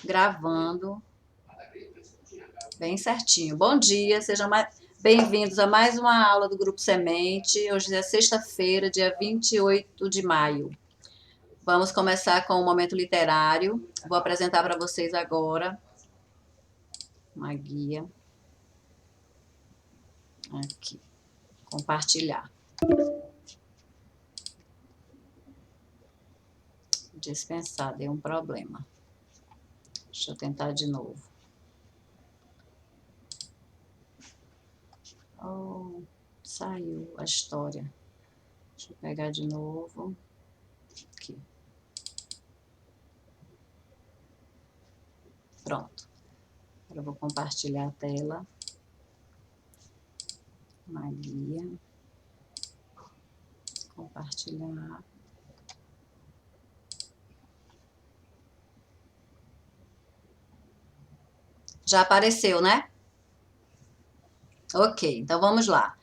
Gravando bem certinho. Bom dia, sejam bem-vindos a mais uma aula do Grupo Semente. Hoje é sexta-feira, dia 28 de maio. Vamos começar com o momento literário. Vou apresentar para vocês agora uma guia. Aqui, compartilhar. Dispensar, deu um problema. Deixa eu tentar de novo. Oh, saiu a história. Deixa eu pegar de novo. Aqui. Pronto. Agora eu vou compartilhar a tela. Uma guia. Compartilhar. Já apareceu, né? Ok, então vamos lá.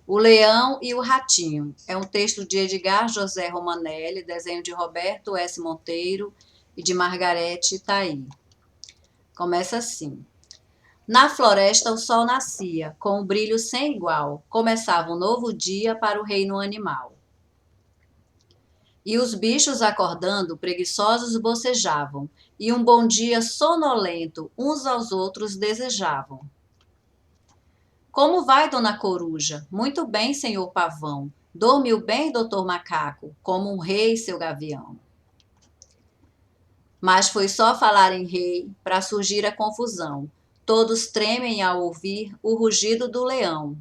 O Leão e o Ratinho. É um texto de Edgar José Romanelli, desenho de Roberto S. Monteiro e de Margarete Itaí. Começa assim. Na floresta o sol nascia, com um brilho sem igual. Começava um novo dia para o reino animal. E os bichos acordando, preguiçosos bocejavam, e um bom dia sonolento uns aos outros desejavam. Como vai, dona Coruja? Muito bem, senhor Pavão. Dormiu bem, doutor Macaco, como um rei, seu gavião. Mas foi só falar em rei para surgir a confusão. Todos tremem ao ouvir o rugido do leão.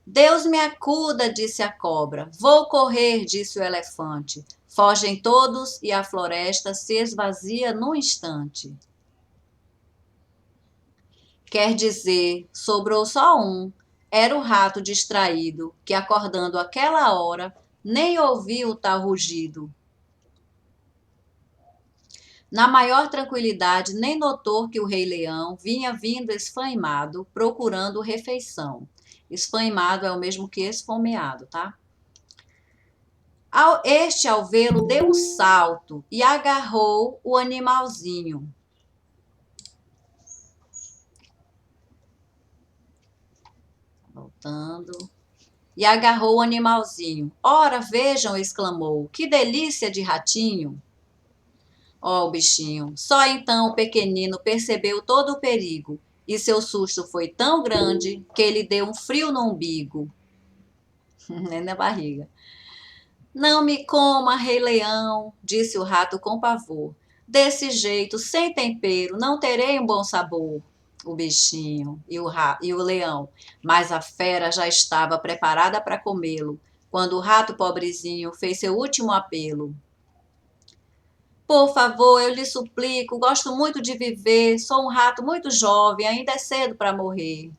Deus me acuda, disse a cobra. Vou correr, disse o elefante. Fogem todos e a floresta se esvazia num instante. Quer dizer, sobrou só um. Era o rato distraído, que acordando aquela hora, nem ouviu o tal rugido. Na maior tranquilidade, nem notou que o rei leão vinha vindo esfaimado, procurando refeição. Esfaimado é o mesmo que esfomeado, tá? Este, ao vê-lo, deu um salto e agarrou o animalzinho. Voltando. E agarrou o animalzinho. Ora, vejam, exclamou, que delícia de ratinho. Ó, o bichinho. Só então o pequenino percebeu todo o perigo, e seu susto foi tão grande que ele deu um frio no umbigo. Nem na barriga. Não me coma, rei leão, disse o rato com pavor. Desse jeito, sem tempero, não terei um bom sabor. O bichinho e o leão, mas a fera já estava preparada para comê-lo, quando o rato pobrezinho fez seu último apelo. Por favor, eu lhe suplico, gosto muito de viver, sou um rato muito jovem, ainda é cedo para morrer.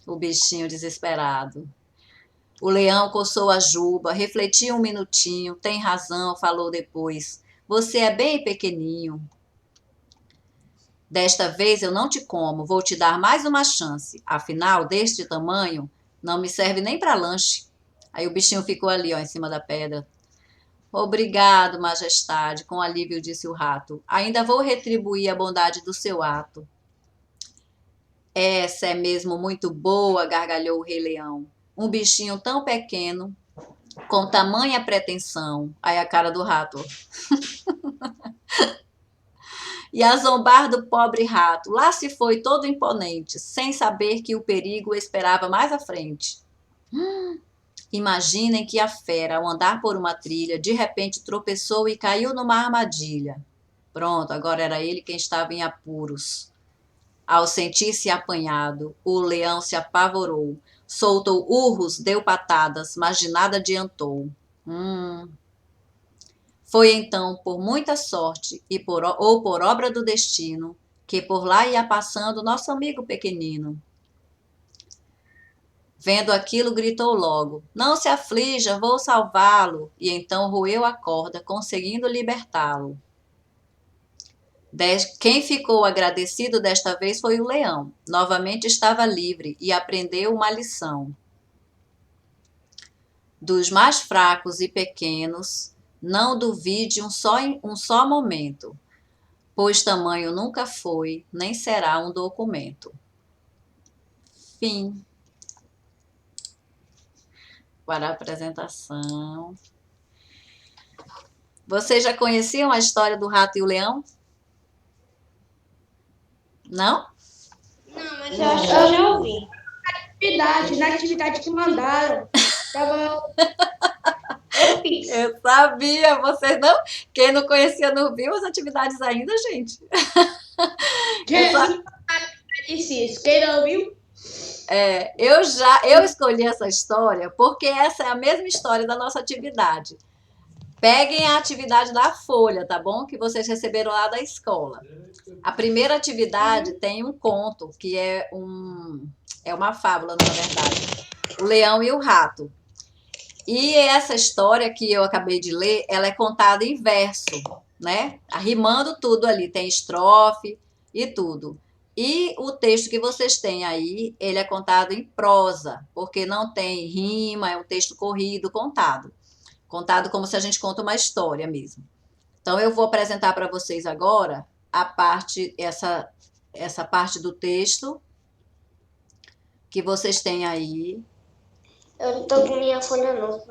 O bichinho desesperado. O leão coçou a juba, refletiu um minutinho, tem razão, falou depois. Você é bem pequeninho. Desta vez eu não te como, vou te dar mais uma chance. Afinal, deste tamanho, não me serve nem para lanche. Aí o bichinho ficou ali, ó, em cima da pedra. Obrigado, majestade, com alívio disse o rato. Ainda vou retribuir a bondade do seu ato. Essa é mesmo muito boa, gargalhou o rei leão. Um bichinho tão pequeno, com tamanha pretensão. Aí a cara do rato. E a zombar do pobre rato. Lá se foi todo imponente, sem saber que o perigo o esperava mais à frente. Imaginem que a fera, ao andar por uma trilha, de repente tropeçou e caiu numa armadilha. Pronto, agora era ele quem estava em apuros. Ao sentir-se apanhado, o leão se apavorou, soltou urros, deu patadas, mas de nada adiantou. Foi então, por muita sorte ou por obra do destino, que por lá ia passando nosso amigo pequenino. Vendo aquilo, gritou logo: Não se aflija, vou salvá-lo. E então roeu a corda, conseguindo libertá-lo. Quem ficou agradecido desta vez foi o leão. Novamente estava livre e aprendeu uma lição. Dos mais fracos e pequenos, Não duvide um só momento, pois tamanho nunca foi, nem será um documento. Fim. Para a apresentação. Vocês já conheciam a história do rato e o leão? Não? Não, mas eu acho que eu já ouvi. Na atividade que mandaram. Tava. Eu fiz. Eu sabia, vocês não? Quem não conhecia não viu as atividades ainda, gente. Quem disse isso? Quem não ouviu? Eu escolhi essa história porque essa é a mesma história da nossa atividade. Peguem a atividade da folha, tá bom? Que vocês receberam lá da escola. A primeira atividade tem um conto, que é uma fábula, na verdade. O Leão e o Rato. E essa história que eu acabei de ler, ela é contada em verso, né? Arrimando tudo ali, tem estrofe e tudo. E o texto que vocês têm aí, ele é contado em prosa, porque não tem rima, é um texto corrido, contado. Contado como se a gente conta uma história mesmo. Então eu vou apresentar para vocês agora essa parte do texto que vocês têm aí. Eu não tô com minha folha não.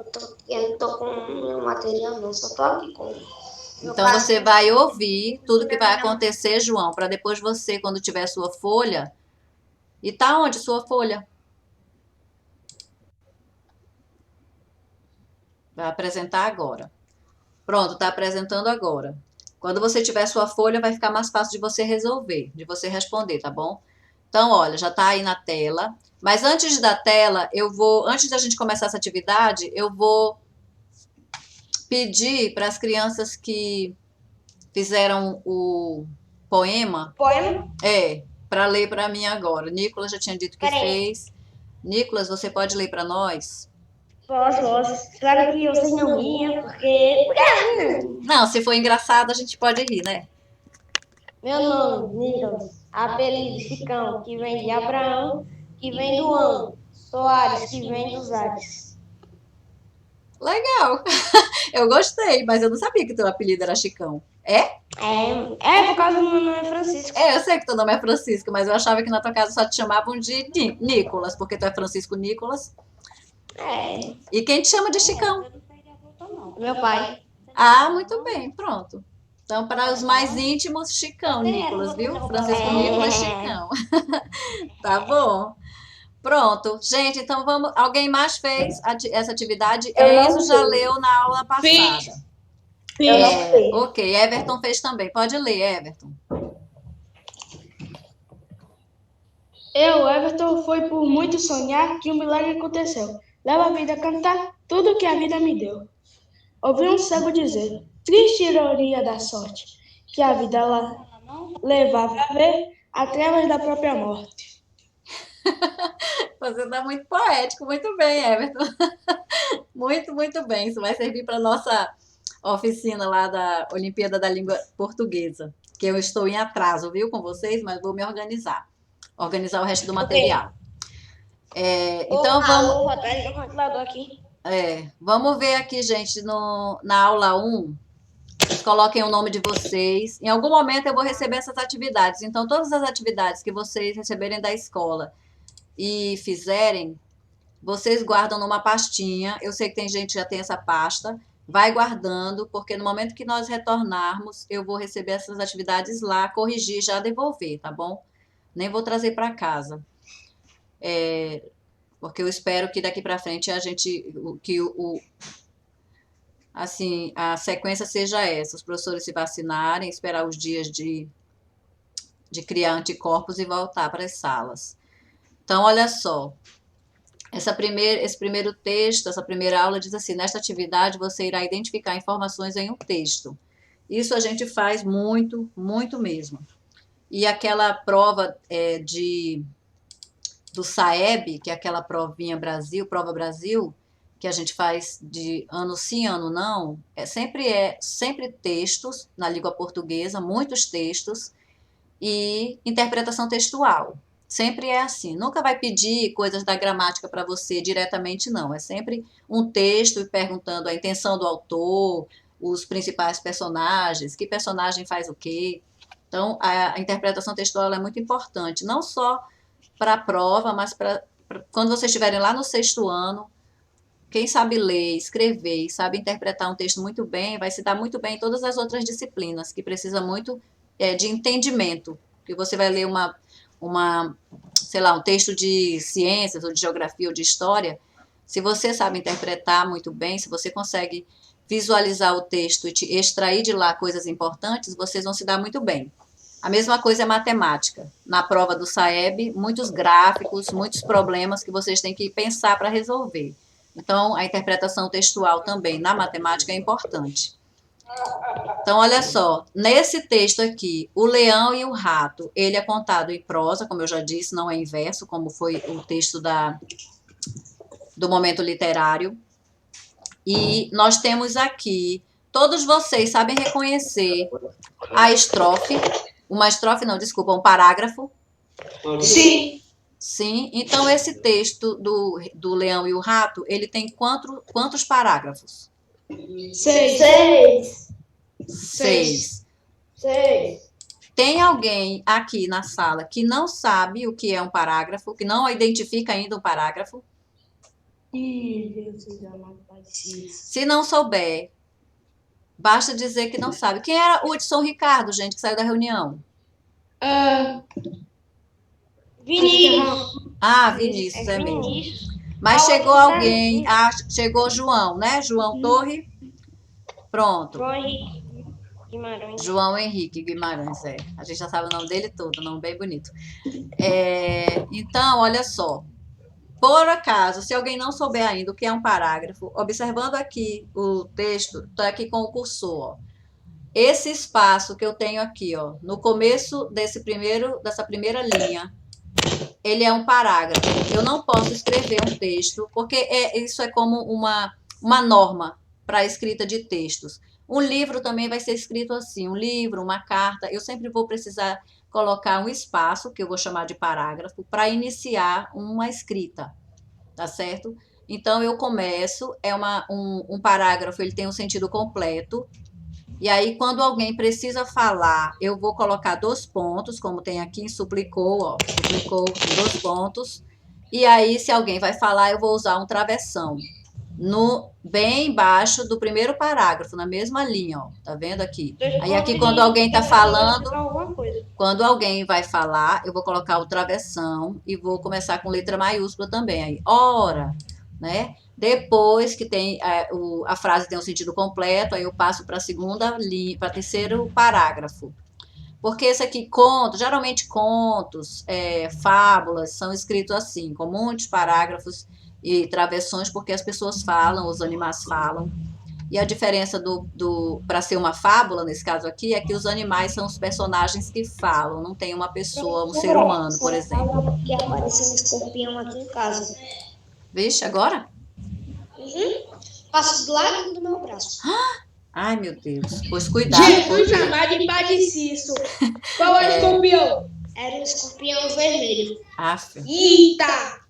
Eu não tô com meu material não. Só tô aqui com. Então você vai ouvir tudo que vai acontecer, João, para depois você, quando tiver sua folha. E tá onde sua folha? Vai apresentar agora. Pronto, tá apresentando agora. Quando você tiver sua folha, vai ficar mais fácil de você resolver, de você responder, tá bom? Então, olha, já tá aí na tela. Mas antes da tela, antes da gente começar essa atividade, eu vou pedir para as crianças que fizeram o poema, Poema? para ler para mim agora. Nicolas já tinha dito que fez. Nicolas, você pode ler para nós? Posso. Espero que vocês não riam, porque. Não, se for engraçado, a gente pode rir, né? Meu nome, Nicolas. Apelido Chicão, que vem de Abraão, que vem do ano. Soares, que vem dos Ares. Legal. Eu gostei, mas eu não sabia que teu apelido era Chicão. É? Por causa do meu nome é Francisco. Eu sei que teu nome é Francisco, mas eu achava que na tua casa só te chamavam de Nicolas, porque tu é Francisco Nicolas. E quem te chama de Chicão? Meu pai. Ah, muito bem, pronto. Então, para os mais íntimos, Chicão, Nicolas, viu? Francisco Nicolas, Chicão. Tá bom. Pronto. Gente, então vamos. Alguém mais fez essa atividade? Enzo já leu na aula passada. Ok, Everton fez também. Pode ler, Everton. Everton, foi por muito sonhar que um milagre aconteceu. Leva a vida a cantar tudo que a vida me deu. Ouvi um cego dizer, triste ironia da sorte, que a vida ela levava a ver as trevas da própria morte. Você está muito poético, muito bem, Everton. Muito, muito bem. Isso vai servir para nossa oficina lá da Olimpíada da Língua Portuguesa, que eu estou em atraso, viu, com vocês, mas vou me organizar. Organizar o resto do material. Então vamos ver aqui, gente, na aula 1. Vocês coloquem o nome de vocês. Em algum momento eu vou receber essas atividades. Então, todas as atividades que vocês receberem da escola e fizerem, vocês guardam numa pastinha. Eu sei que tem gente que já tem essa pasta. Vai guardando, porque no momento que nós retornarmos, eu vou receber essas atividades lá, corrigir, já devolver, tá bom? Nem vou trazer para casa. Porque eu espero que daqui para frente assim, a sequência seja essa: os professores se vacinarem, esperar os dias de criar anticorpos e voltar para as salas. Então, olha só, esse primeiro texto, essa primeira aula diz assim: nesta atividade você irá identificar informações em um texto. Isso a gente faz muito, muito mesmo. E aquela prova do SAEB, que é aquela provinha Brasil, Prova Brasil, que a gente faz de ano sim, ano não, sempre textos na língua portuguesa, muitos textos, e interpretação textual. Sempre é assim. Nunca vai pedir coisas da gramática para você diretamente, não. É sempre um texto perguntando a intenção do autor, os principais personagens, que personagem faz o quê. Então, a interpretação textual é muito importante, não só para a prova, mas para quando vocês estiverem lá no 6º ano, quem sabe ler, escrever e sabe interpretar um texto muito bem, vai se dar muito bem em todas as outras disciplinas, que precisa muito de entendimento. Que você vai ler sei lá, um texto de ciências, ou de geografia, ou de história, se você sabe interpretar muito bem, se você consegue visualizar o texto e te extrair de lá coisas importantes, vocês vão se dar muito bem. A mesma coisa é matemática. Na prova do SAEB, muitos gráficos, muitos problemas que vocês têm que pensar para resolver. Então, a interpretação textual também na matemática é importante. Então, olha só, nesse texto aqui, o leão e o rato, ele é contado em prosa, como eu já disse, não é em verso, como foi o texto do momento literário. E nós temos aqui, todos vocês sabem reconhecer a estrofe, uma estrofe não, desculpa, um parágrafo? Sim. Sim, então esse texto do Leão e o Rato, ele tem quantos parágrafos? 6. 6. Tem alguém aqui na sala que não sabe o que é um parágrafo, que não identifica ainda um parágrafo? Se não souber, basta dizer que não sabe. Quem era o Hudson Ricardo, gente, que saiu da reunião? Vinícius. Ah, Vinícius, é mesmo. Mas chegou alguém, chegou João, né? João Torre. Pronto. João Henrique Guimarães, é. A gente já sabe o nome dele todo, um nome bem bonito. Então, olha só. Por acaso, se alguém não souber ainda o que é um parágrafo, observando aqui o texto, estou aqui com o cursor, ó. Esse espaço que eu tenho aqui, ó, no começo dessa primeira linha, ele é um parágrafo. Eu não posso escrever um texto, porque isso é como uma norma para a escrita de textos. Um livro também vai ser escrito assim, um livro, uma carta. Eu sempre vou precisar colocar um espaço, que eu vou chamar de parágrafo, para iniciar uma escrita, tá certo? Então, eu começo, um parágrafo, ele tem um sentido completo, e aí, quando alguém precisa falar, eu vou colocar 2 pontos, como tem aqui em suplicou, ó, suplicou 2 pontos. E aí, se alguém vai falar, eu vou usar um travessão. Bem embaixo do primeiro parágrafo, na mesma linha, ó. Tá vendo aqui? Aí aqui, quando alguém tá falando, quando alguém vai falar, eu vou colocar o travessão e vou começar com letra maiúscula também. Aí, ora, né? Depois que tem a frase tem um sentido completo, aí eu passo para a segunda linha, para o terceiro parágrafo. Porque esse aqui, geralmente contos, fábulas, são escritos assim, com muitos parágrafos e travessões, porque as pessoas falam, os animais falam. E a diferença para ser uma fábula, nesse caso aqui, é que os animais são os personagens que falam, não tem uma pessoa, um ser humano, por exemplo. Que apareceu um escorpião aqui em casa. Vixe, agora? Passa do lado do meu braço. Ai, meu Deus. Pois cuidado. Jesus amado e padecido. Qual é o escorpião? Era um escorpião vermelho. Aff. Eita!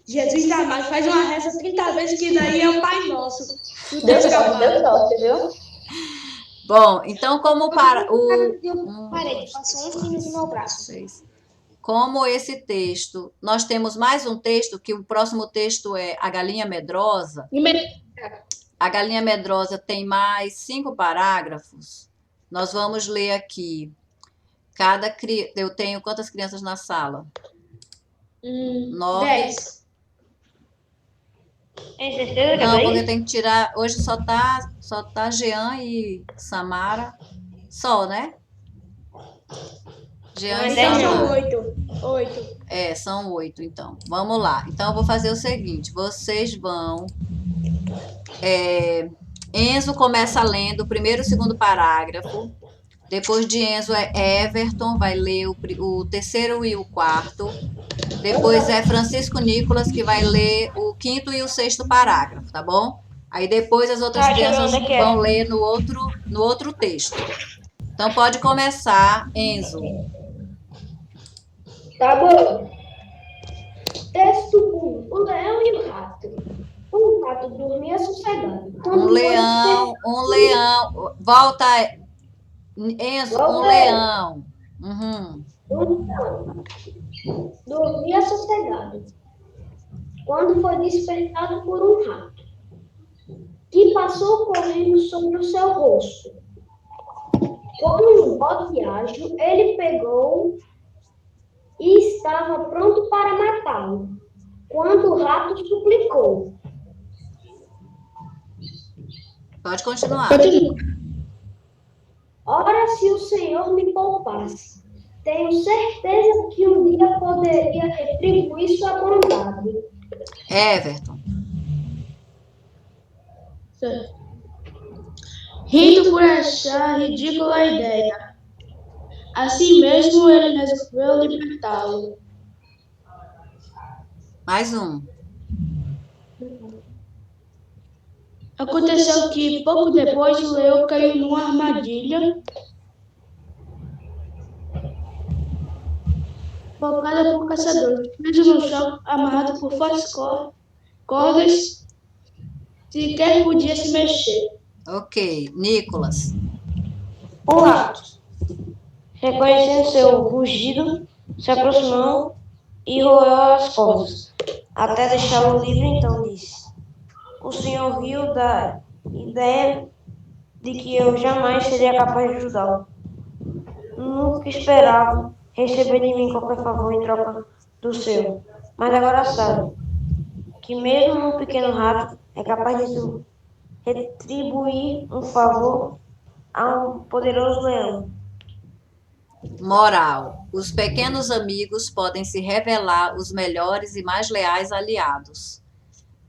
Jesus amado, faz uma reza 30 vezes que daí é o Pai Nosso. Deus sorte, viu? Bom, então como Parei, passou um fino no meu braço. Como esse texto, nós temos mais um texto, que o próximo texto é A Galinha Medrosa. A Galinha Medrosa tem mais 5 parágrafos. Nós vamos ler aqui. Eu tenho quantas crianças na sala? 9. 10. Tem certeza que Não, porque tem que tirar. Hoje só tá Jean e Samara. Só, né? Jean e Samara. São 8. São 8, então. Vamos lá. Então, eu vou fazer o seguinte. Vocês vão... Enzo começa lendo o primeiro e o segundo parágrafo. Depois de Enzo é Everton, vai ler o terceiro e o quarto. Depois é Francisco Nicolas, que vai ler o quinto e o sexto parágrafo, tá bom? Aí depois as outras crianças vão ler no outro texto. Então pode começar, Enzo. Tá bom. Texto 1. O leão e o rato. Um rato dormia sossegado. Um Quando foi leão. Volta, Enzo, um Volta aí. leão. Uhum. Dormia sossegado. Quando foi despertado por um rato, que passou correndo sobre o seu rosto. Com um bote ágil, ele pegou e estava pronto para matá-lo, quando o rato suplicou. Pode continuar. Ora, se o Senhor me poupasse, tenho certeza que um dia poderia retribuir sua bondade. Everton. Rindo por achar ridícula a ideia. Assim mesmo, ele resolveu libertá-lo. Mais um. Aconteceu que, pouco depois, o leão caiu numa armadilha focada por caçadores, preso no chão, amarrado por fortes cordas, sequer podia se mexer. Ok. Nicolas. O rato, reconhecendo seu rugido, se aproximou e roeu as cordas, até deixá-lo livre. Então disse: o senhor riu da ideia de que eu jamais seria capaz de ajudá-lo. Nunca esperava receber de mim qualquer favor em troca do seu, mas agora sabe que mesmo um pequeno rato é capaz de retribuir um favor a um poderoso leão. Moral. Os pequenos amigos podem se revelar os melhores e mais leais aliados.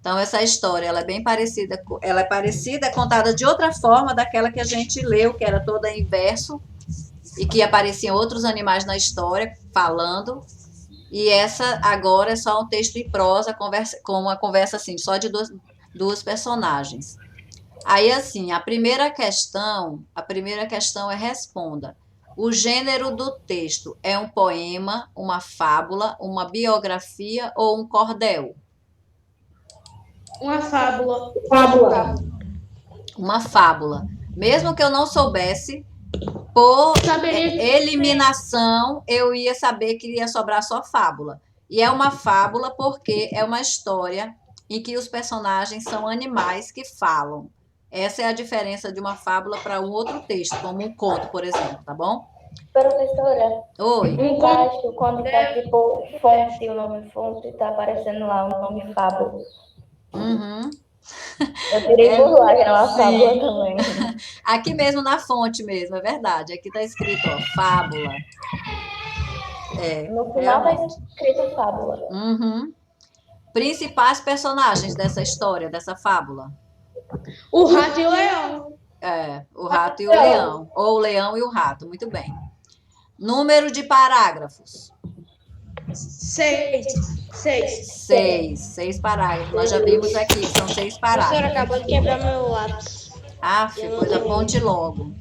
Então, essa história, ela é bem parecida, é contada de outra forma daquela que a gente leu, que era toda em verso, e que apareciam outros animais na história falando. E essa agora é só um texto em prosa, com uma conversa assim, só de duas personagens. Aí, assim, a primeira questão é responda. O gênero do texto é um poema, uma fábula, uma biografia ou um cordel? Uma fábula. Uma fábula. Mesmo que eu não soubesse, por eliminação, eu ia saber que ia sobrar só fábula. E é uma fábula porque é uma história em que os personagens são animais que falam. Essa é a diferença de uma fábula para um outro texto, como um conto, por exemplo, tá bom? Professora, Oi. embaixo, quando tá tipo fonte, o nome fonte, tá aparecendo lá o nome fábula. Uhum. Eu tirei por lá, que era uma fábula também. Aqui mesmo na fonte mesmo, é verdade. Aqui tá escrito, ó, fábula. No final tá escrito fábula. Uhum. Principais personagens dessa história, dessa fábula. O rato e o leão. O rato e o leão. Ou o leão e o rato, muito bem. Número de parágrafos. 6. 6 parágrafos. Nós já vimos aqui, são 6 parágrafos. Acabou de quebrar meu lápis. Pois aponte logo.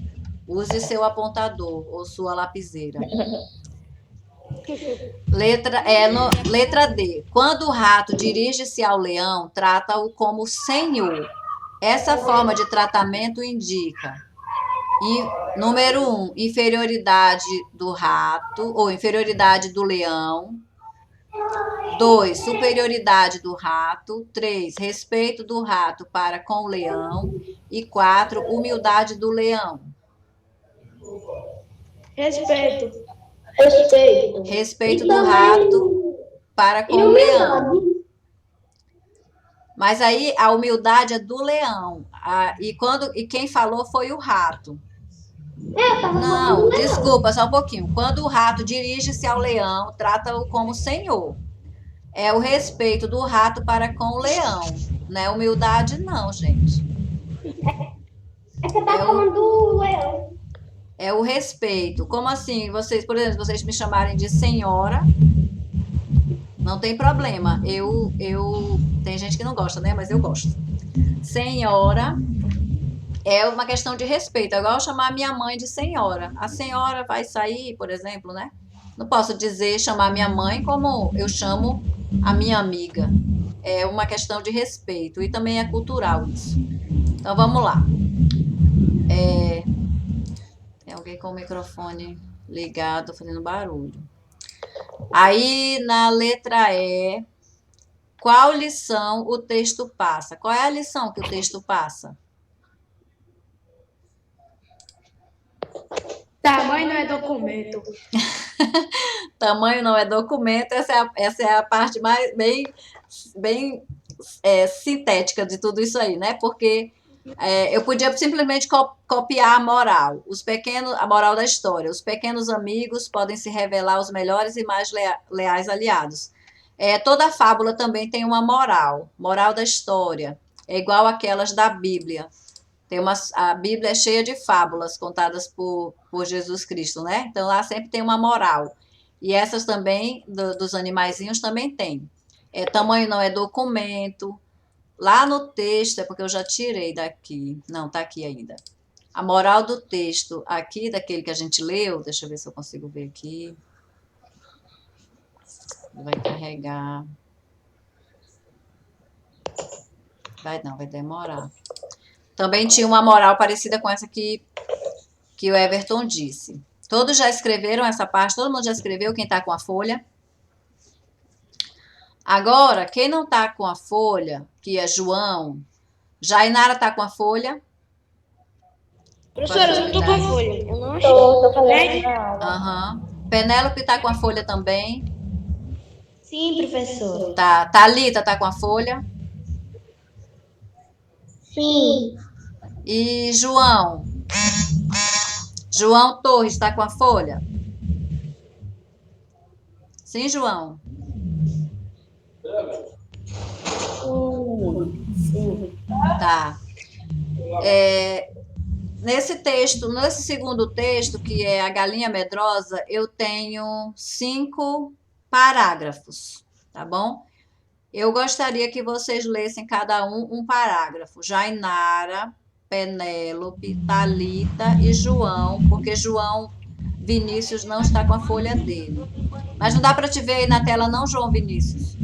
Use seu apontador ou sua lapiseira. Letra D. Quando o rato dirige-se ao leão, trata-o como senhor. Essa forma de tratamento indica, número 1, inferioridade do rato ou inferioridade do leão. 2, superioridade do rato. 3, respeito do rato para com o leão. E 4, humildade do leão. Respeito do rato para com o leão. Mas aí a humildade é do leão. E quem falou foi o rato. Não, desculpa, só um pouquinho. Quando o rato dirige-se ao leão, trata-o como senhor. É o respeito do rato para com o leão. Não é humildade, não, gente. Você tá falando do leão. É o respeito. Como assim? Vocês, por exemplo, vocês me chamarem de senhora, não tem problema. Tem gente que não gosta, né? Mas eu gosto. Senhora é uma questão de respeito. É igual chamar a minha mãe de senhora. A senhora vai sair, por exemplo, né? Não posso chamar minha mãe como eu chamo a minha amiga. é uma questão de respeito e também é cultural isso. Então vamos lá. Tem alguém com o microfone ligado fazendo barulho. Aí na letra E, qual lição o texto passa? Qual é a lição que o texto passa? Tamanho não é documento. Tamanho não é documento, essa é a parte mais bem sintética de tudo isso aí, né? Porque eu podia simplesmente copiar a moral, a moral da história. Os pequenos amigos podem se revelar os melhores e mais leais aliados. Toda fábula também tem uma moral da história, é igual aquelas da Bíblia. A Bíblia é cheia de fábulas contadas por Jesus Cristo, né? Então lá sempre tem uma moral. E essas também, dos animaizinhos, também tem. Tamanho não é documento. Lá no texto, é porque eu já tirei daqui. Não, tá aqui ainda. A moral do texto aqui, daquele que a gente leu, deixa eu ver se eu consigo ver aqui. Vai carregar. Vai demorar. Também tinha uma moral parecida com essa que o Everton disse. Todos já escreveram essa parte? Todo mundo já escreveu? Quem está com a folha? Agora, quem não está com a folha, que é João, Jainara está com a folha? Professora, eu não tô com a folha. Eu não achei. Tô fazendo. Aham. Penélope está com a folha também? Sim, professora. Tá. Thalita está com a folha? Sim. E João? João Torres está com a folha? Sim, João? Sim. Tá. Nesse segundo texto, que é a galinha medrosa, eu tenho 5 parágrafos, tá bom? Eu gostaria que vocês lessem cada um parágrafo. Jainara, Penélope, Thalita e João, porque João Vinícius não está com a folha dele. Mas não dá para te ver aí na tela não, João Vinícius?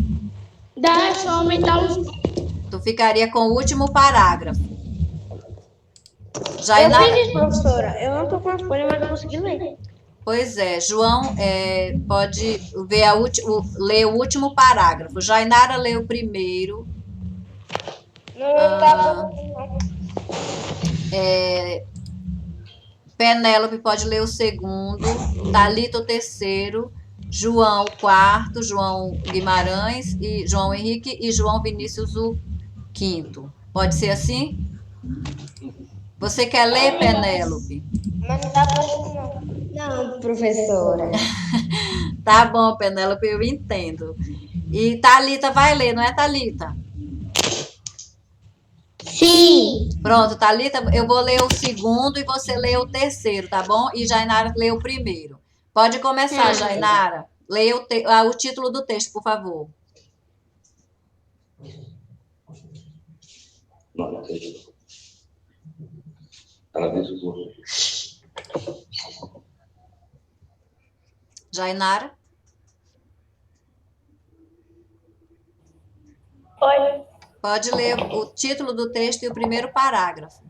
Dá, é só aumentar os... Tu ficaria com o último parágrafo. Eu Jainara... fiz isso, professora. Eu não tô com a folha, mas eu consegui ler. Pois é, João pode ver ler o último parágrafo. Jainara lê o primeiro. Não tá Penélope pode ler o segundo. Thalita o terceiro. João o quarto. João Guimarães e João Henrique e João Vinícius o quinto. Pode ser assim? Você quer ler, Penélope? Mas não tá aparecendo, não. Não, professora. Tá bom, Penélope, eu entendo. E Thalita vai ler, não é, Thalita? Sim. Pronto, Thalita, eu vou ler o segundo e você lê o terceiro, tá bom? E Jainara lê o primeiro. Pode começar, Jainara. Leia o título do texto, por favor. Jainara? Oi. Pode ler o título do texto e o primeiro parágrafo.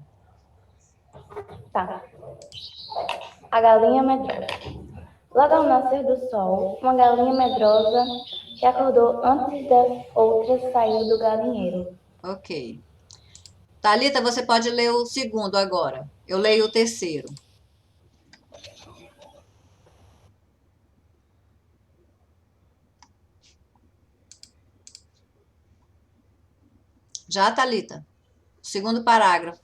Tá. A galinha medrosa. Logo ao nascer do sol, uma galinha medrosa que acordou antes das outras saiu do galinheiro. Ok. Thalita, você pode ler o segundo agora. Eu leio o terceiro. Já, Thalita? Segundo parágrafo.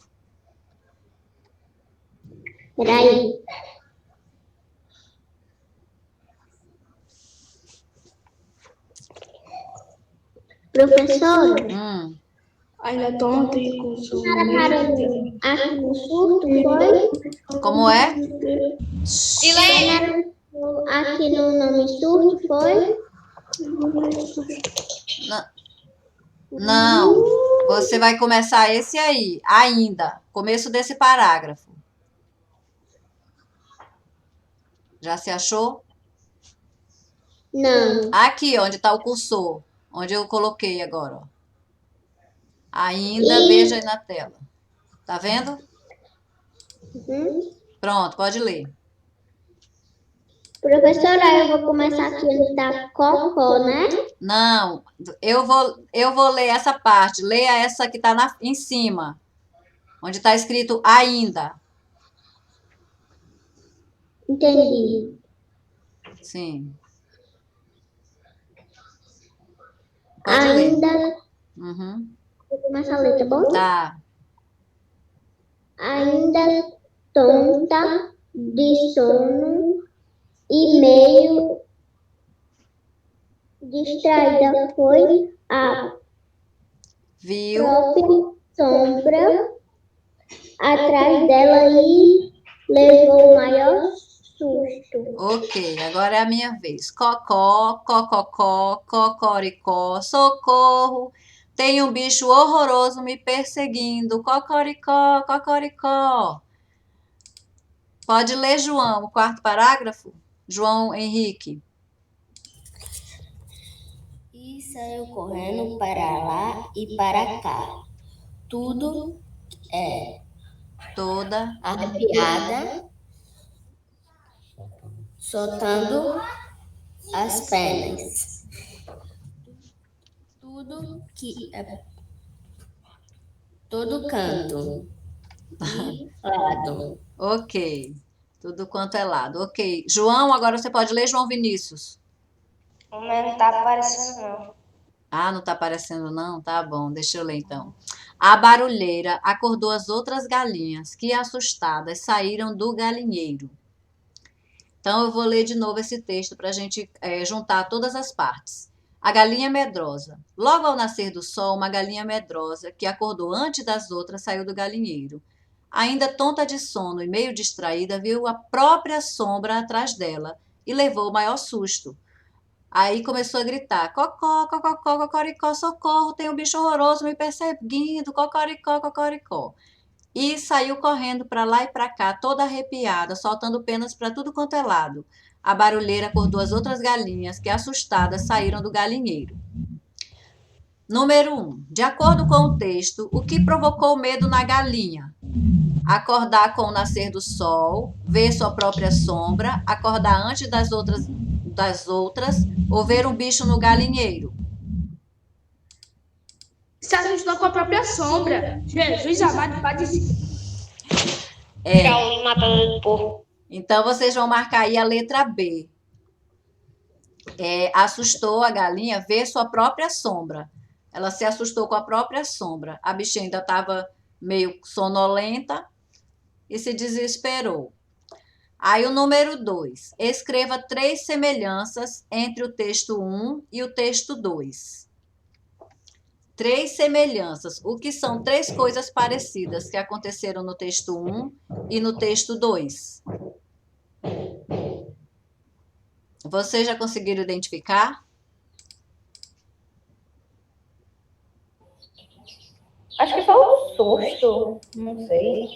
Peraí. Professora, Ainda tô ontem com sono. aqui no surto foi? Como é? Aqui no nome surto foi? Não. Você vai começar esse aí, ainda. Começo desse parágrafo. Já se achou? Não. Aqui, onde está o cursor. Onde eu coloquei agora, ó. Ainda, veja aí na tela. Tá vendo? Uhum. Pronto, pode ler. Professora, eu vou começar aqui onde tá cocó, né? Não, eu vou ler essa parte. Leia essa que está em cima, onde está escrito ainda. Entendi. Sim. Pode ler. Ainda, Uhum. vou começar a ler, tá bom? Tá. Ainda tonta de sono e meio distraída foi a Viu? própria sombra atrás dela e levou o maior susto. Ok, agora é a minha vez. Cocó, cococó, cocoricó, socorro. Tem um bicho horroroso me perseguindo. Cocoricó, cocoricó. Pode ler, João, o quarto parágrafo? João Henrique. E saiu correndo para lá e para cá. Tudo Toda. arrepiada, soltando as pernas. Tudo que é todo canto e lado. Ok. Tudo quanto é lado. Ok. João, agora você pode ler, João Vinícius. O meu não tá aparecendo, não. Ah, não tá aparecendo não? Tá bom, deixa eu ler então. A barulheira acordou as outras galinhas, que assustadas saíram do galinheiro. Então eu vou ler de novo esse texto para a gente juntar todas as partes. A galinha medrosa. Logo ao nascer do sol, uma galinha medrosa, que acordou antes das outras, saiu do galinheiro. Ainda tonta de sono e meio distraída, viu a própria sombra atrás dela e levou o maior susto. Aí começou a gritar: cocó, cococó, cocoricó, socorro, tem um bicho horroroso me perseguindo, cocoricó, cocoricó. E saiu correndo para lá e para cá, toda arrepiada, soltando penas para tudo quanto é lado. A barulheira acordou as outras galinhas, que assustadas saíram do galinheiro. Número 1. De acordo com o texto, o que provocou medo na galinha? Acordar com o nascer do sol, ver sua própria sombra, acordar antes das outras ou ver um bicho no galinheiro. Se assustou com a própria sombra. Jesus amado, Pai É, Galinha matadora de porco. então vocês vão marcar aí a letra B. Assustou a galinha ver sua própria sombra. Ela se assustou com a própria sombra. A bichinha ainda estava meio sonolenta e se desesperou. Aí o número 2. Escreva 3 semelhanças entre o texto 1 e o texto 2. 3 semelhanças. O que são 3 coisas parecidas que aconteceram no texto 1 e no texto 2? Vocês já conseguiram identificar? Acho que foi um susto. Não sei.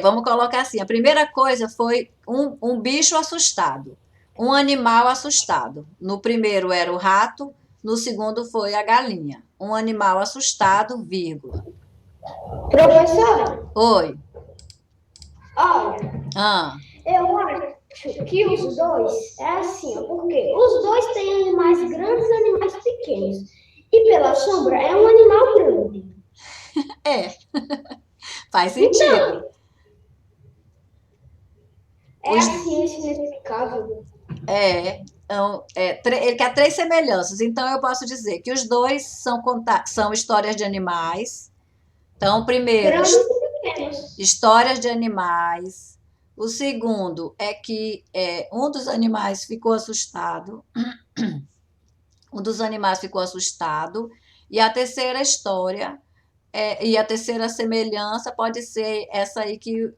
Vamos colocar assim. A primeira coisa foi um bicho assustado, um animal assustado. No primeiro era o rato, no segundo foi a galinha. Um animal assustado, vírgula. Professora, Oi. olha, Ah, eu acho que os dois é assim, ó, porque os dois têm animais grandes e animais pequenos. E pela sombra é um animal grande. faz sentido. É assim, esse inexplicável. Ele quer 3 semelhanças. Então eu posso dizer que os dois são histórias de animais. Então, primeiro, Grandes e pequenos. histórias de animais. O segundo é que um dos animais ficou assustado. Um dos animais ficou assustado. E a terceira história, e a terceira semelhança pode ser essa aí que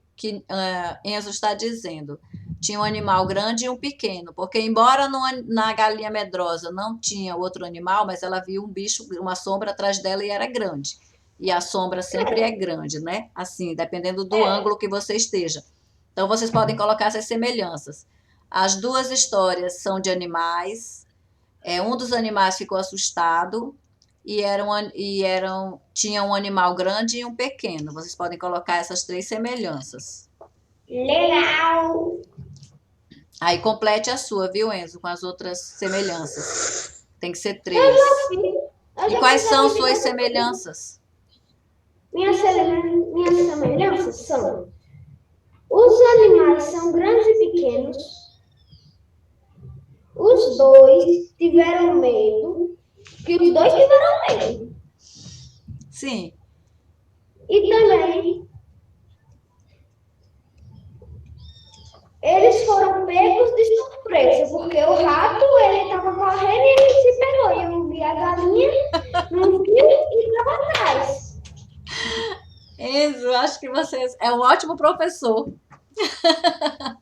Enzo está dizendo. Tinha um animal grande e um pequeno, porque embora na galinha medrosa não tinha outro animal, mas ela viu um bicho, uma sombra atrás dela e era grande. E a sombra sempre é grande, né? Assim, dependendo do ângulo que você esteja. Então, vocês podem colocar essas semelhanças. As duas histórias são de animais. Um dos animais ficou assustado tinha um animal grande e um pequeno. Vocês podem colocar essas 3 semelhanças. Legal. Aí complete a sua, viu, Enzo, com as outras semelhanças. Tem que ser 3. Eu E já quais fiz são a suas divisão. semelhanças? Minhas semelhanças são: os animais são grandes e pequenos, os dois tiveram medo, que os dois tiveram medo. Sim. E também eles foram pegos de surpresa, porque o rato ele estava correndo e ele se pegou. E eu vi a galinha, não viu e estava atrás. Enzo, acho que você é um ótimo professor. Ah,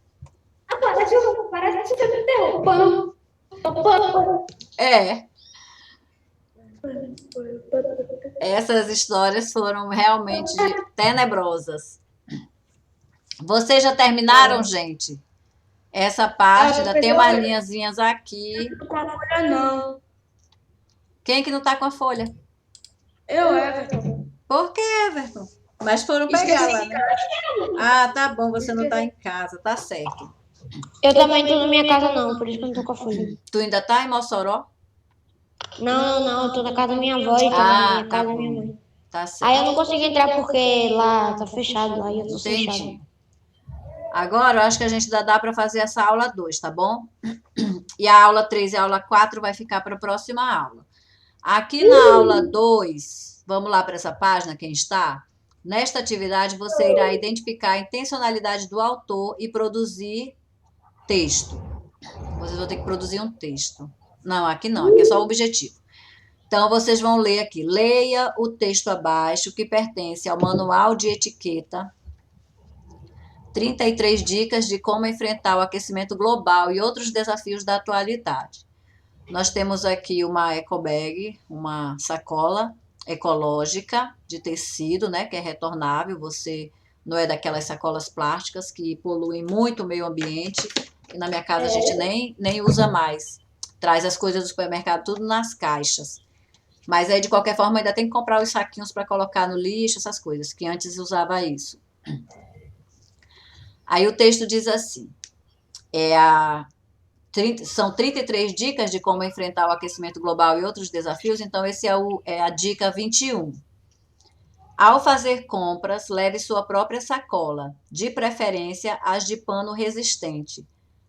parece que você me interrompeu. É. Essas histórias foram realmente tenebrosas. Vocês já terminaram, gente? Essa parte, ainda tem umas linhazinhas aqui. Não com a folha, não. Quem que não tá com a folha? Eu, Everton. Por que, Everton? Mas foram pegar lá, né? Ah, tá bom, você não tá em casa, tá certo. Eu também tô na minha casa não, por isso que eu não tô com a folha. Tu ainda tá em Mossoró? Não, eu tô na casa da minha avó e também na minha casa da minha mãe. Tá certo. Aí eu não consegui entrar porque lá tá fechado, lá e eu tô sem chave. Entendi. Agora, eu acho que a gente ainda dá para fazer essa aula 2, tá bom? E a aula 3 e a aula 4 vai ficar para a próxima aula. Aqui na aula 2, vamos lá para essa página, quem está? Nesta atividade, você irá identificar a intencionalidade do autor e produzir texto. Vocês vão ter que produzir um texto. Não, aqui não, aqui é só o objetivo. Então, vocês vão ler aqui. Leia o texto abaixo, que pertence ao Manual de Etiqueta 33 dicas de como enfrentar o aquecimento global e outros desafios da atualidade. Nós temos aqui uma ecobag, uma sacola ecológica de tecido, né, que é retornável. Você não é daquelas sacolas plásticas que poluem muito o meio ambiente. E na minha casa a gente nem usa mais. Traz as coisas do supermercado tudo nas caixas. Mas aí, de qualquer forma, ainda tem que comprar os saquinhos para colocar no lixo, essas coisas, que antes usava isso. Aí o texto diz assim, são 33 dicas de como enfrentar o aquecimento global e outros desafios, então esse é a dica 21. Ao fazer compras, leve sua própria sacola, de preferência as de pano resistente.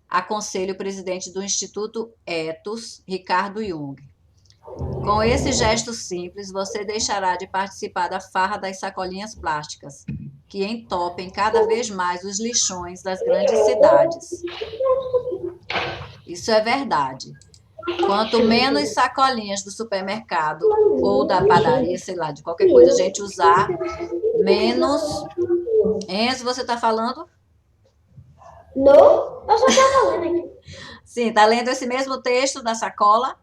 Aconselho o presidente do Instituto Ethos, Ricardo Jung. Com esse gesto simples, você deixará de participar da farra das sacolinhas plásticas, que entopem cada vez mais os lixões das grandes cidades. Isso é verdade. Quanto menos sacolinhas do supermercado ou da padaria, sei lá, de qualquer coisa a gente usar, menos... Enzo, você está falando? Não, eu só estava lendo aqui. Sim, está lendo esse mesmo texto da sacola?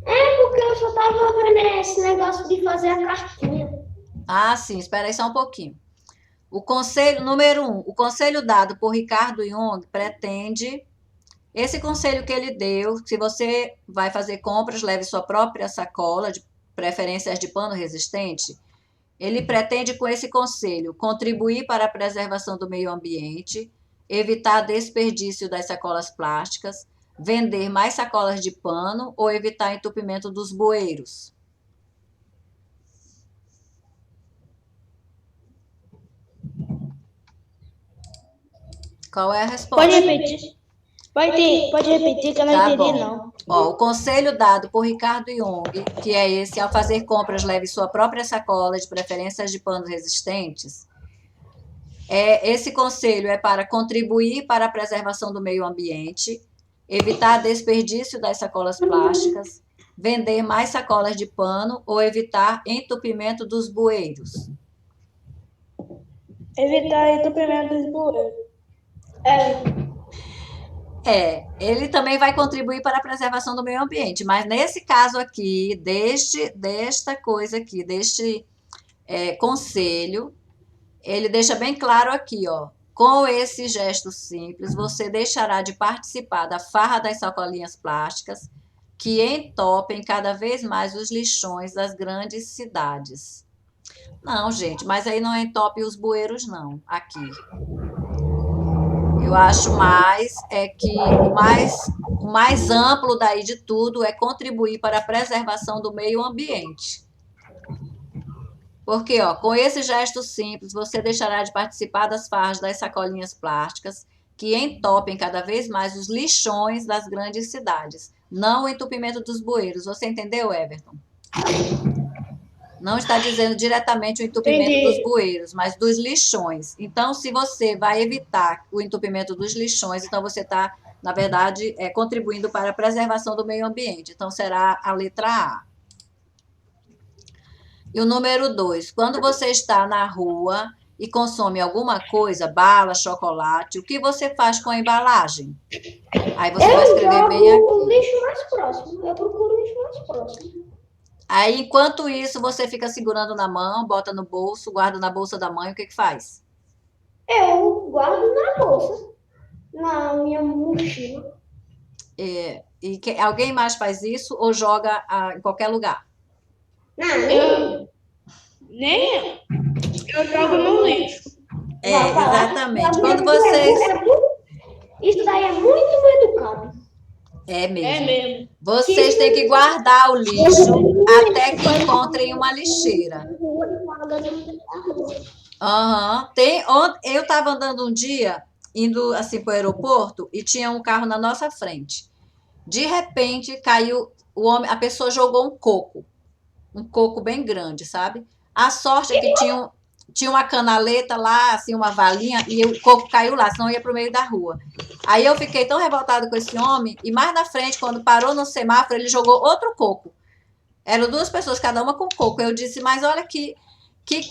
É porque eu só estava vendo esse negócio de fazer a cartinha. Ah, sim, espera aí só um pouquinho. O conselho, número 1, o conselho dado por Ricardo Jung pretende... Esse conselho que ele deu, se você vai fazer compras, leve sua própria sacola, de preferência de pano resistente, ele pretende, com esse conselho, contribuir para a preservação do meio ambiente, evitar desperdício das sacolas plásticas, vender mais sacolas de pano ou evitar entupimento dos bueiros. Qual é a resposta? Pode repetir. Pode repetir que eu não entendi, não. Ó, o conselho dado por Ricardo Jung, que é esse: ao fazer compras, leve sua própria sacola, de preferência de panos resistentes. Esse conselho é para contribuir para a preservação do meio ambiente, evitar desperdício das sacolas plásticas, vender mais sacolas de pano ou evitar entupimento dos bueiros. Evitar entupimento dos bueiros. Ele também vai contribuir para a preservação do meio ambiente, mas nesse caso aqui, desta coisa aqui, deste conselho, ele deixa bem claro aqui, ó, com esse gesto simples, você deixará de participar da farra das sacolinhas plásticas, que entopem cada vez mais os lixões das grandes cidades. Não, gente, mas aí não entope os bueiros, não, aqui. Eu acho mais que o mais amplo daí de tudo é contribuir para a preservação do meio ambiente. Porque, ó, com esse gesto simples, você deixará de participar das farras das sacolinhas plásticas que entopem cada vez mais os lixões das grandes cidades, não o entupimento dos bueiros. Você entendeu, Everton? Não está dizendo diretamente o entupimento dos bueiros, mas dos lixões. Então, se você vai evitar o entupimento dos lixões, então você está, na verdade, contribuindo para a preservação do meio ambiente. Então, será a letra A. E o número 2, quando você está na rua e consome alguma coisa, bala, chocolate, o que você faz com a embalagem? Aí você vai escrever bem aqui. O lixo mais próximo. Eu procuro o lixo mais próximo. Aí, enquanto isso, você fica segurando na mão, bota no bolso, guarda na bolsa da mãe, o que faz? Eu guardo na bolsa, na minha mochila. Alguém mais faz isso ou joga em qualquer lugar? Nem eu jogo no lixo. Exatamente. Quando vocês... Isso daí é muito mal educado. É mesmo. É mesmo. Vocês têm que guardar o lixo até que encontrem uma lixeira. Eu estava andando um dia, indo assim para o aeroporto, e tinha um carro na nossa frente. De repente, caiu a pessoa jogou um coco bem grande, sabe? A sorte é que tinha uma canaleta lá, assim, uma valinha, e o coco caiu lá, senão ia para o meio da rua. Aí eu fiquei tão revoltada com esse homem, e mais na frente, quando parou no semáforo, ele jogou outro coco. Eram 2 pessoas, cada uma com coco. Eu disse, mas olha que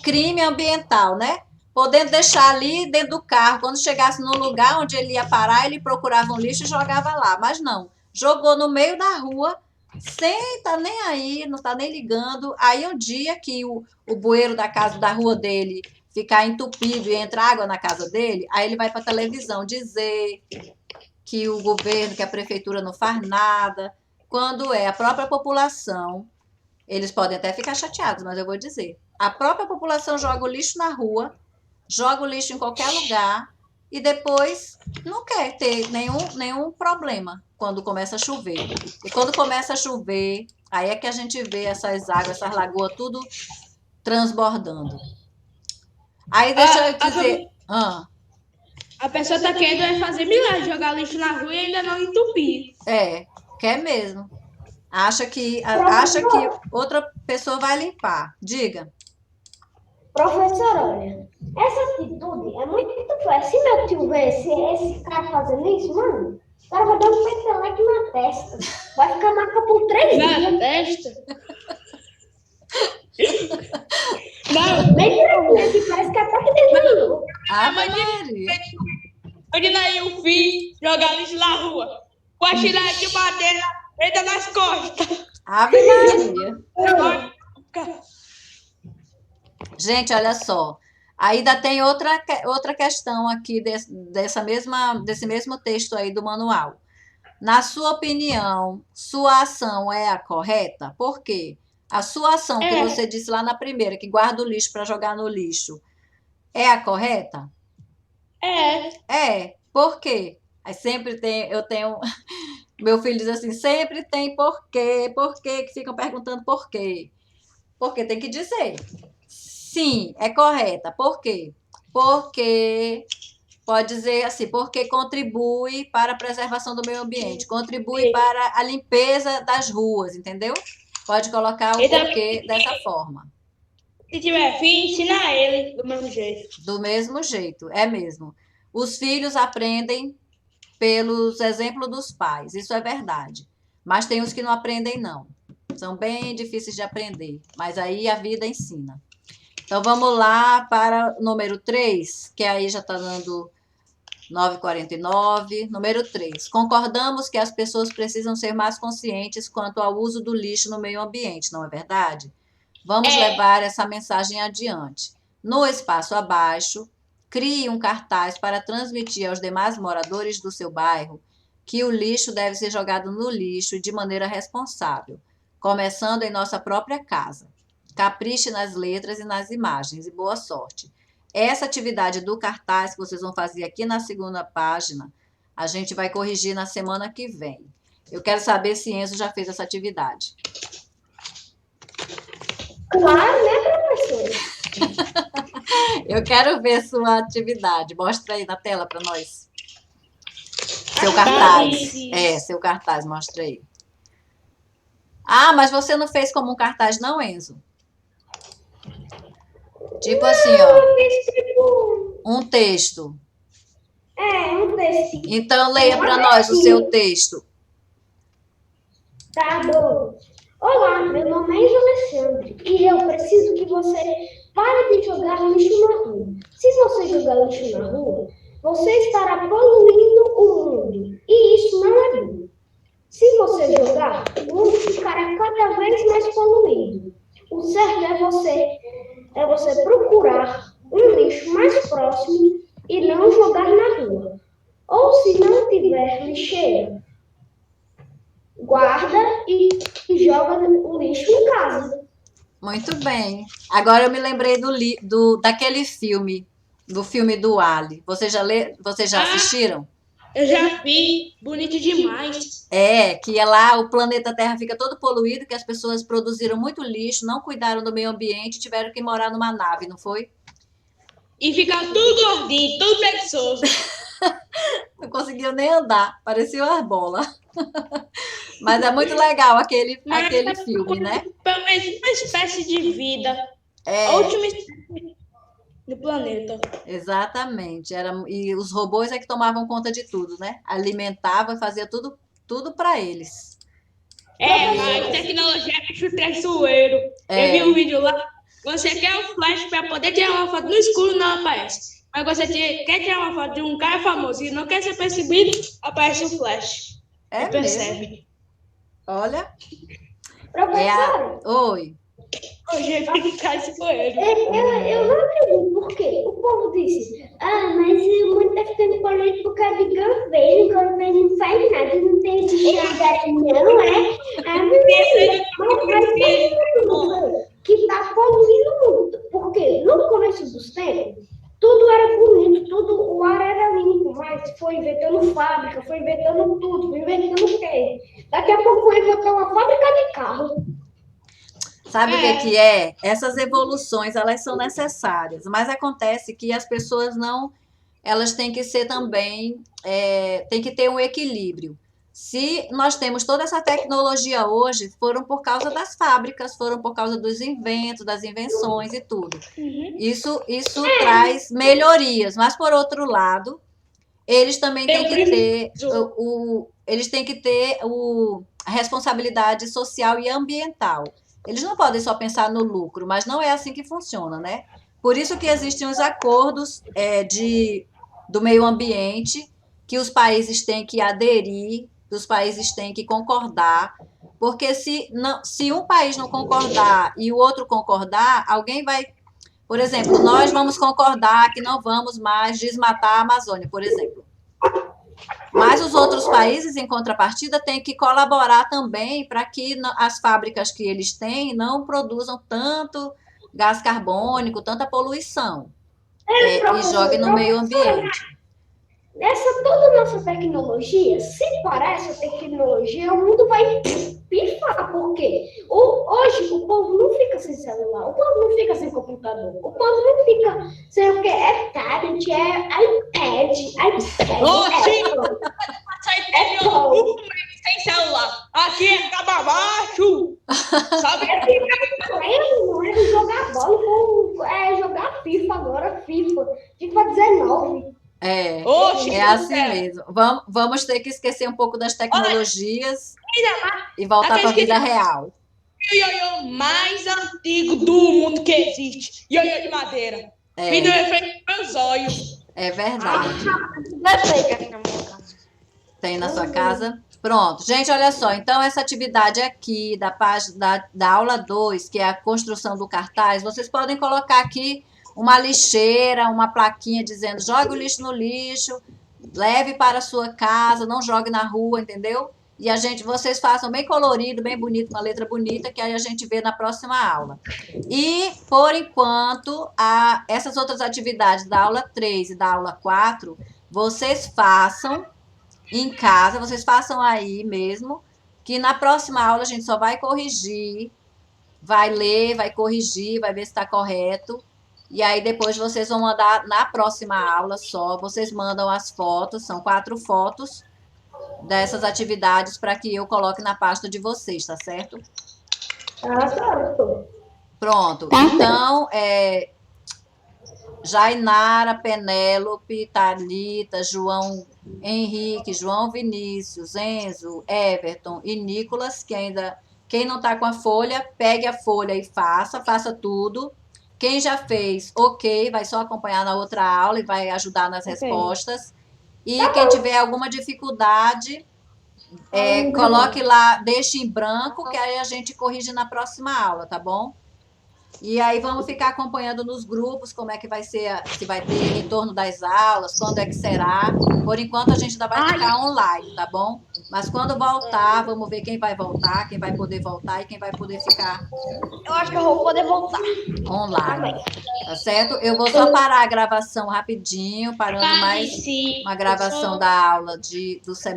crime ambiental, né? Podendo deixar ali dentro do carro, quando chegasse no lugar onde ele ia parar, ele procurava um lixo e jogava lá. Mas não, jogou no meio da rua, sem tá nem aí, não tá nem ligando. Aí um dia que o bueiro da rua dele ficar entupido e entrar água na casa dele, aí ele vai para a televisão dizer que o governo, que a prefeitura não faz nada, quando é a própria população. Eles podem até ficar chateados, mas eu vou dizer. A própria população joga o lixo na rua, joga o lixo em qualquer lugar e depois não quer ter nenhum problema quando começa a chover. E quando começa a chover, aí é que a gente vê essas águas, essas lagoas, tudo transbordando. Aí deixa eu dizer... A pessoa tá querendo fazer milagre, jogar lixo na rua e ainda não entupir. Quer mesmo. Acha que outra pessoa vai limpar. Diga. Professor, olha, essa atitude é muito fácil. Se meu tio ver esse cara fazendo isso, mano, o cara vai dar um peteleque na testa. Vai ficar marca por 3 dias. Na testa? Não, bem tranquilo, que parece que até que desmaiou. Imagina aí o filho jogar lixo na rua, com a chilena de madeira, entra nas costas. Ave Maria. Gente, olha só. Ainda tem outra questão aqui desse mesmo texto aí do manual. Na sua opinião, sua ação é a correta? Por quê? A sua ação que você disse lá na primeira, que guarda o lixo para jogar no lixo, é a correta? Por quê? Aí sempre eu tenho... Meu filho diz assim, sempre tem porquê, que ficam perguntando por quê. Porque tem que dizer. Sim, é correta. Por quê? Porque, pode dizer assim, porque contribui para a preservação do meio ambiente, contribui para a limpeza das ruas, entendeu? Pode colocar o porquê dessa forma. Se tiver filho, ensina ele do mesmo jeito. Do mesmo jeito, é mesmo. Os filhos aprendem pelos exemplos dos pais, isso é verdade. Mas tem os que não aprendem, não. São bem difíceis de aprender, mas aí a vida ensina. Então, vamos lá para o número 3, que aí já está dando 9h49. Número 3. Concordamos que as pessoas precisam ser mais conscientes quanto ao uso do lixo no meio ambiente, não é verdade? Vamos levar essa mensagem adiante. No espaço abaixo, crie um cartaz para transmitir aos demais moradores do seu bairro que o lixo deve ser jogado no lixo de maneira responsável, começando em nossa própria casa. Capriche nas letras e nas imagens e boa sorte. Essa atividade do cartaz que vocês vão fazer aqui na segunda página, a gente vai corrigir na semana que vem. Eu quero saber se Enzo já fez essa atividade. Claro, né, professora? Eu quero ver sua atividade. Mostra aí na tela para nós. Seu cartaz. Seu cartaz, mostra aí. Ah, mas você não fez como um cartaz, não, Enzo? Tipo assim, ó. Eu fiz tipo. Um texto. Um desse. Então, leia para nós o seu texto. Tá bom. Olá, meu nome é Enzo Alexandre e eu preciso que você pare de jogar lixo na rua. Se você jogar lixo na rua, você estará poluindo o mundo e isso não é bom. Se você jogar, o mundo ficará cada vez mais poluído. O certo é você procurar um lixo mais próximo e não jogar na rua. Ou se não tiver lixeira, guarda e joga o lixo em casa. Muito bem. Agora eu me lembrei daquele filme, do filme do Ali. Vocês já assistiram? Eu já vi, bonito demais. Que é lá o planeta Terra fica todo poluído, que as pessoas produziram muito lixo, não cuidaram do meio ambiente, tiveram que morar numa nave, não foi? E fica tudo gordinho, tudo preguiçoso. Não conseguiu nem andar, parecia uma bola. Mas é muito legal aquele filme, né? Pelo menos uma espécie de vida. É. A última espécie do planeta. Exatamente. E os robôs é que tomavam conta de tudo, né? Alimentava e fazia tudo para eles. Mas tecnologia é bicho traiçoeiro. Eu vi um vídeo lá, você quer o flash para poder tirar uma foto no escuro, não aparece. Mas você quer tirar uma foto de um cara famoso e não quer ser percebido, aparece o flash. Você percebe. Olha. Professora. Oi. Hoje é traiçoeiro. Eu não acredito, por quê? O povo disse, mas o mundo está ficando poluído por causa de governo não faz nada, não tem enxergar, não é? Mas que está poluindo o mundo, porque no começo dos tempos, tudo era bonito, o ar era limpo, mas foi inventando fábrica, foi inventando tudo, foi inventando o quê? Daqui a pouco foi inventar uma fábrica de carro. Sabe o que é? Essas evoluções, elas são necessárias, mas acontece que as pessoas não, elas têm que ser também, tem que ter um equilíbrio. Se nós temos toda essa tecnologia hoje, foram por causa das fábricas, foram por causa dos inventos, das invenções e tudo. Isso traz melhorias, mas por outro lado, eles também têm que ter a responsabilidade social e ambiental. Eles não podem só pensar no lucro, mas não é assim que funciona, né? Por isso que existem os acordos do meio ambiente que os países têm que aderir, que os países têm que concordar, porque se um país não concordar e o outro concordar, alguém vai... Por exemplo, nós vamos concordar que não vamos mais desmatar a Amazônia, por exemplo. Mas os outros países, em contrapartida, têm que colaborar também para que as fábricas que eles têm não produzam tanto gás carbônico, tanta poluição, e joguem no meio ambiente. Nessa toda nossa tecnologia, se parar essa tecnologia, o mundo vai pifar, porque hoje o povo não fica sem celular, o povo não fica sem computador, o povo não fica sem o que? É tablet, é iPad, sem celular. Aqui é caba baixo. Sabe? Não é jogar bola, é jogar FIFA agora, FIFA 19. É assim mesmo. Vamos ter que esquecer um pouco das tecnologias e voltar para a vida real. O ioiô mais antigo do mundo que existe. Ioiô de madeira. Vídeo feito com meus olhos. É verdade. Tem na sua casa? Pronto. Gente, olha só. Então, essa atividade aqui da aula 2, que é a construção do cartaz, vocês podem colocar aqui uma lixeira, uma plaquinha dizendo jogue o lixo no lixo, Leve para a sua casa, não jogue na rua, entendeu? E vocês façam bem colorido, bem bonito, com a letra bonita, que aí a gente vê na próxima aula. E, por enquanto, essas outras atividades da aula 3 e da aula 4, vocês façam em casa, vocês façam aí mesmo, que na próxima aula a gente só vai corrigir, vai ler, vai corrigir, vai ver se está correto. E aí depois vocês vão mandar na próxima aula só, vocês mandam as fotos, são 4 fotos dessas atividades para que eu coloque na pasta de vocês, tá certo? Tá certo. Pronto. Então, Jainara, Penélope, Thalita, João Henrique, João Vinícius, Enzo, Everton e Nicolas, quem não está com a folha, pegue a folha e faça tudo. Quem já fez, ok, vai só acompanhar na outra aula e vai ajudar nas respostas. E quem tiver alguma dificuldade, coloque lá, deixe em branco, que aí a gente corrige na próxima aula, tá bom? E aí vamos ficar acompanhando nos grupos como é que vai ser, se vai ter retorno das aulas, quando é que será. Por enquanto a gente ainda vai ficar online, tá bom? Mas quando voltar, vamos ver quem vai voltar, quem vai poder voltar e quem vai poder ficar Eu acho que eu vou poder voltar. online. Tá certo? Eu vou só parar a gravação rapidinho, parando mais Sim. uma gravação da aula do semestre.